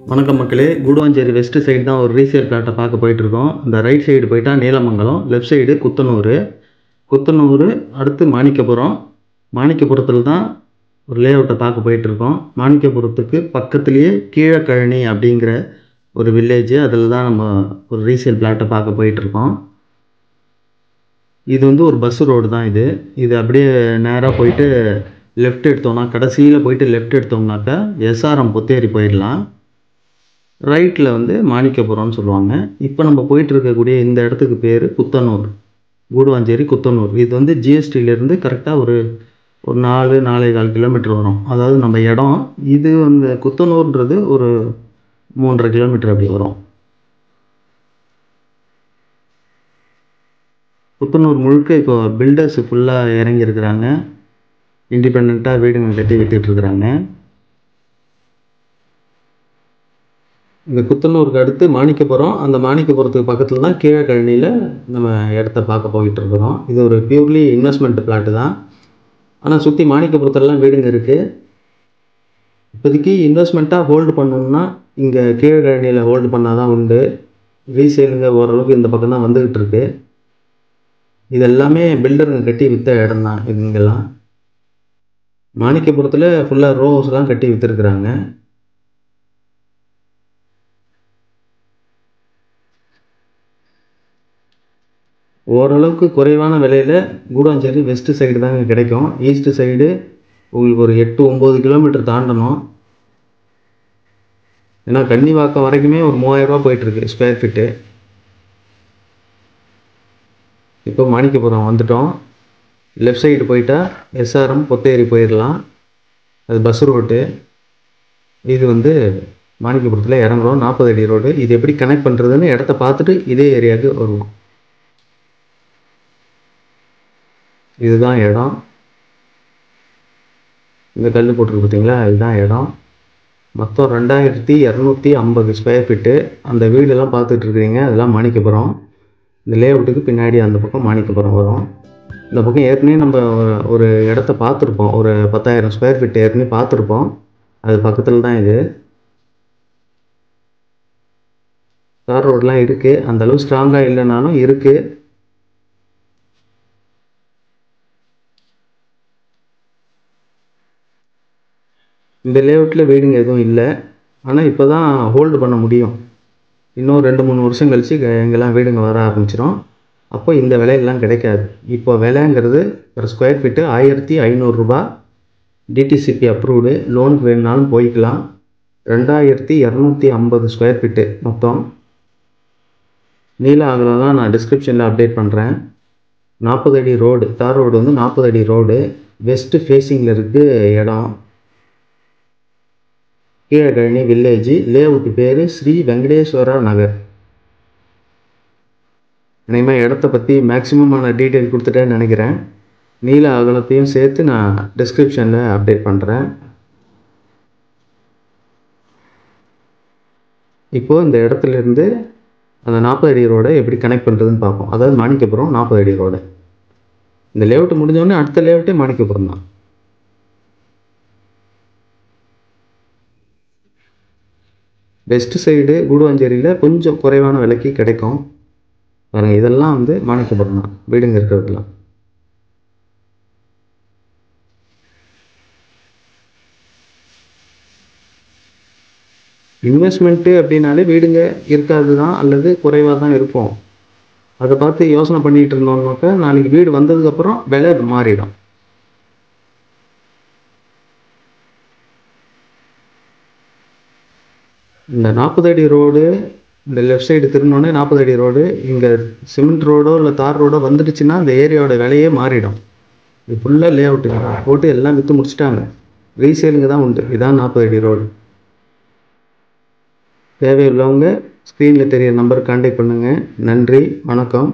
வணக்கம் மக்களே, Guduvancheri west side தான் ஒரு ரீசேல் பிளாட்டை பார்க்க போயிட்டுருக்கோம். இந்த ரைட் சைடு போயிட்டா நீலமங்கலம், லெஃப்ட் சைடு குத்தனூர், அடுத்து மாணிக்கபுரத்தில் தான் ஒரு லேஅவுட்டை பார்க்க போயிட்டுருக்கோம். மாணிக்கபுரத்துக்கு பக்கத்துலேயே கீழக்கழனி அப்படிங்கிற ஒரு வில்லேஜ், அதில் தான் நம்ம ஒரு ரீசேல் பிளாட்டை பார்க்க போயிட்டுருக்கோம். இது வந்து ஒரு பஸ் ரோடு தான். இது அப்படியே நேராக போயிட்டு லெஃப்ட் எடுத்தோம்னா, கடைசியில் போயிட்டு லெஃப்ட் எடுத்தோம்னாக்கா எஸ்ஆர்எம் பொத்தேரி போயிடலாம். ரைட்டில் வந்து மாணிக்கபுரம்னு சொல்லுவாங்க. இப்போ நம்ம போயிட்டு இருக்கக்கூடிய இந்த இடத்துக்கு பேர் குத்தனூர், கூடுவாஞ்சேரி குத்தனூர். இது வந்து ஜிஎஸ்டியிலேருந்து கரெக்டாக ஒரு 4-4.25 கிலோமீட்டர் வரும். அதாவது நம்ம இடம் இது வந்து குத்தனூர்ன்றது ஒரு 3.5 கிலோமீட்டர் அப்படி வரும். குத்தனூர் முழுக்க இப்போ பில்டர்ஸ் ஃபுல்லாக இறங்கியிருக்கிறாங்க. இண்டிபெண்ட்டாக வீடுங்க கட்டி விற்றுட்ருக்குறாங்க. இந்த குத்தனூருக்கு அடுத்து மாணிக்கபுரம், அந்த மாணிக்கபுரத்துக்கு பக்கத்தில் தான் கீழக்கழனியில் நம்ம இடத்த பார்க்க போயிட்டு இருக்கிறோம். இது ஒரு பியூர்லி இன்வெஸ்ட்மெண்ட் பிளாட்டு தான். ஆனால் சுற்றி மாணிக்கபுரத்துலலாம் வீடுங்க இருக்குது. இப்போதைக்கு இன்வெஸ்ட்மெண்ட்டாக ஹோல்டு பண்ணணும்னா இங்கே கீழக்கழனியில் ஹோல்டு பண்ணால் தான் உண்டு. ரீசேலுங்க ஓரளவுக்கு இந்த பக்கம் தான் வந்துக்கிட்டு இருக்கு. இது எல்லாமே பில்டருங்க கட்டி விற்ற இடம் தான். இங்கெல்லாம் மாணிக்கபுரத்தில் ஃபுல்லாக ரோ ஹவுஸ்லாம் கட்டி விற்றுருக்குறாங்க. ஓரளவுக்கு குறைவான விலையில் கூடுவாஞ்சேரி வெஸ்ட் சைடு தாங்க கிடைக்கும். ஈஸ்ட் சைடு உங்களுக்கு ஒரு 8-9 கிலோமீட்டர் தாண்டணும். ஏன்னா கன்னிவாக்கம் வரைக்குமே ஒரு 3000 ரூபா போயிட்டுருக்கு ஸ்கொயர் ஃபீட்டு. இப்போ மாணிக்கபுரம் வந்துட்டோம். லெஃப்ட் சைடு போயிட்டா எஸ்ஆர்எம் பொத்தேரி போயிடலாம். அது பஸ் ரோட்டு. இது வந்து மாணிக்கபுரத்தில் இறங்குறோம். 40 அடி ரோடு. இது எப்படி கனெக்ட் பண்ணுறதுன்னு இடத்த பார்த்துட்டு இதே ஏரியாவுக்கு வருவோம். இதுதான் இடம். இந்த கல் போட்டிருக்கு பார்த்தீங்களா, இதுதான் இடம். மொத்தம் 2250 ஸ்கொயர் ஃபீட்டு. அந்த வீடெல்லாம் பார்த்துட்டு இருக்கிறீங்க, அதெல்லாம் மாணிக்கபுரம். இந்த லேஅவுட்டுக்கு பின்னாடி அந்த பக்கம் மாணிக்கபுரம் வரும். இந்த பக்கம் ஏற்கனவே நம்ம ஒரு இடத்த பார்த்துருப்போம். ஒரு 10,000 ஸ்கொயர் ஃபீட் ஏற்கனவே பார்த்துருப்போம். அது பக்கத்தில் தான் இது. தார் ரோடெலாம் இருக்குது. அந்தளவு ஸ்ட்ராங்காக இல்லைனாலும் இருக்குது. இந்த லேஅவுட்டில் வீடுங்க எதுவும் இல்லை. ஆனால் இப்போ தான் ஹோல்டு பண்ண முடியும். இன்னும் 2-3 வருஷம் கழித்து எங்கெல்லாம் வீடுங்க வர ஆரம்பிச்சிடும். அப்போ இந்த விலையெல்லாம் கிடைக்காது. இப்போ விலைங்கிறது ஒரு ஸ்கொயர் ஃபீட்டு 1500 ரூபா. DTCP approved. லோனுக்கு வேணுனாலும் போய்க்கலாம். 2250 ஸ்கொயர் ஃபீட்டு மொத்தம். நீல அகலம் நான் டிஸ்கிரிப்ஷனில் அப்டேட் பண்ணுறேன். 40 அடி ரோடு, தார் ரோடு வந்து 40 அடி ரோடு. வெஸ்ட்டு ஃபேஸிங்கில் இருக்குது இடம். கீழக்கழனி வில்லேஜ். லேஅவுட்டு பேர் ஸ்ரீ வெங்கடேஸ்வரா நகர். இனிமேல் இடத்த பற்றி மேக்ஸிமமான டீட்டெயில் கொடுத்துட்டேன்னு நினைக்கிறேன். நீல அகலத்தையும் சேர்த்து நான் டிஸ்கிரிப்ஷனில் அப்டேட் பண்ணுறேன். இப்போது இந்த இடத்துலேருந்து அந்த 40 அடி ரோடை எப்படி கனெக்ட் பண்ணுறதுன்னு பார்ப்போம். அதாவது மாணிக்கபுரம் 40 அடி ரோடு. இந்த லேஅவுட்டு முடிஞ்சோடனே அடுத்த லேஅவுட்டே மாணிக்கபுரம் தான். வெஸ்ட் சைடு கூடுவாஞ்சேரியில் கொஞ்சம் குறைவான விலைக்கு கிடைக்கும். பாருங்கள், இதெல்லாம் வந்து மாணிக்கபுரம் தான் வீடுங்க இருக்கிறதுலாம். இன்வெஸ்ட்மெண்ட்டு அப்படின்னாலே வீடுங்க இருக்காது தான், அல்லது குறைவாக தான் இருக்கும். அதை பார்த்து யோசனை பண்ணிகிட்டு இருந்தோம்னாக்கா நாளைக்கு வீடு வந்ததுக்கப்புறம் விலை மாறிடும். இந்த 40 அடி ரோடு, இந்த லெஃப்ட் சைடு திரும்பினோடனே 40 அடி ரோடு, இங்கே சிமெண்ட் ரோடோ இல்லை தார் ரோடோ வந்துடுச்சுன்னா அந்த ஏரியாவோட விலையே மாறிடும். இது ஃபுல்லாக லேஅவுட்டுங்க போட்டு எல்லாம் விற்று முடிச்சிட்டாங்க. ரீசேலுங்க தான் உண்டு. இதான் 40 அடி ரோடு. தேவையுள்ளவங்க ஸ்க்ரீனில் தெரிகிற நம்பருக்கு கான்டாக்ட் பண்ணுங்கள். நன்றி, வணக்கம்.